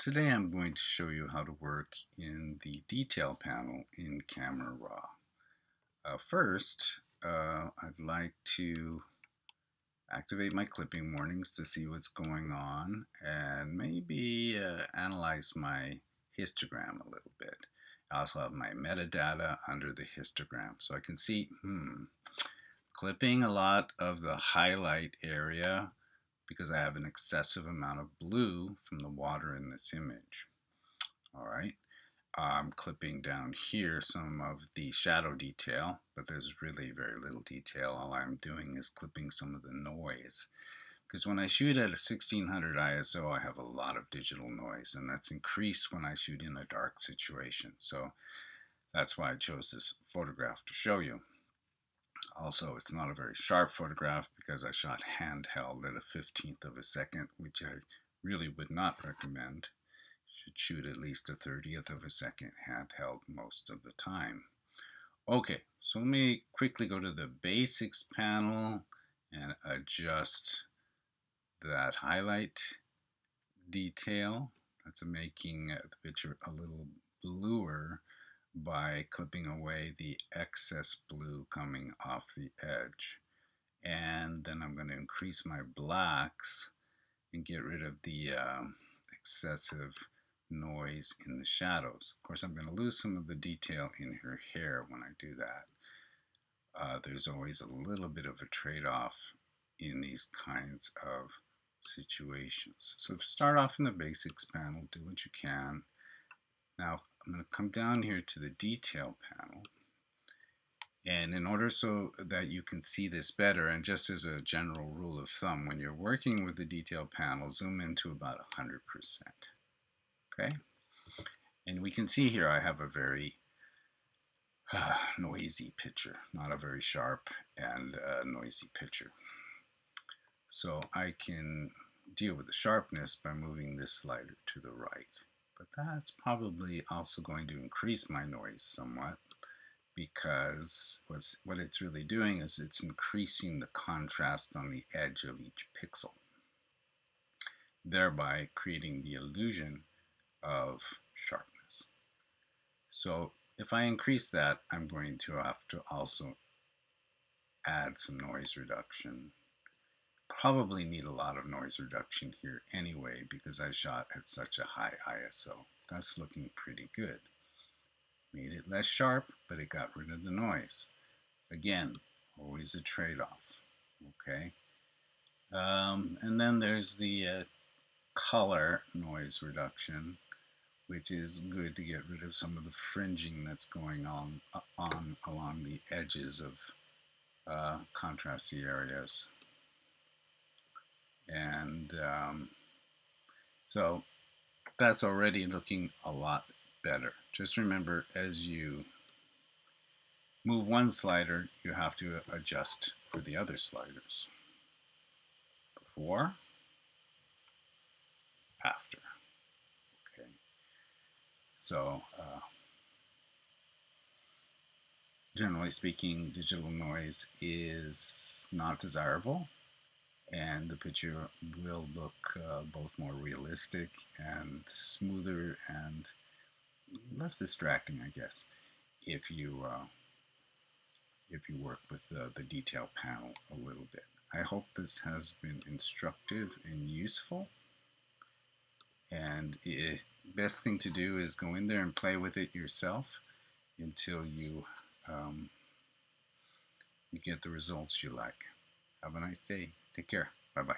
Today I'm going to show you how to work in the detail panel in Camera Raw. First, I'd like to activate my clipping warnings to see what's going on and maybe analyze my histogram a little bit. I also have my metadata under the histogram so I can see, clipping a lot of the highlight area because I have an excessive amount of blue from the water in this image. All right. I'm clipping down here some of the shadow detail, but there's really very little detail. All I'm doing is clipping some of the noise. Because when I shoot at a 1600 ISO, I have a lot of digital noise, and that's increased when I shoot in a dark situation. So that's why I chose this photograph to show you. Also, it's not a very sharp photograph because I shot handheld at a 15th of a second, which I really would not recommend. Should shoot at least a 30th of a second handheld most of the time. Okay, so let me quickly go to the basics panel and adjust that highlight detail. That's making the picture a little bluer by clipping away the excess blue coming off the edge. And then I'm going to increase my blacks and get rid of the excessive noise in the shadows. Of course, I'm going to lose some of the detail in her hair when I do that. There's always a little bit of a trade-off in these kinds of situations. So start off in the basics panel, do what you can. Now I'm going to come down here to the detail panel. And in order so that you can see this better, and just as a general rule of thumb, when you're working with the detail panel, zoom into about 100%. Okay? And we can see here I have a very noisy picture, not a very sharp and noisy picture. So I can deal with the sharpness by moving this slider to the right. But that's probably also going to increase my noise somewhat, because what it's really doing is it's increasing the contrast on the edge of each pixel, thereby creating the illusion of sharpness. So if I increase that, I'm going to have to also add some noise reduction. Probably need a lot of noise reduction here anyway because I shot at such a high ISO. That's looking pretty good. Made it less sharp, but it got rid of the noise. Again, always a trade-off. Okay. And then there's the color noise reduction, which is good to get rid of some of the fringing that's going on along the edges of contrasty areas. And so that's already looking a lot better. Just remember, as you move one slider, you have to adjust for the other sliders. Before, after. Okay. So, generally speaking, digital noise is not desirable, and the picture will look both more realistic and smoother and less distracting, I guess, if you work with the detail panel a little bit. I hope this has been instructive and useful. And the best thing to do is go in there and play with it yourself until you get the results you like. Have a nice day. Take care. Bye-bye.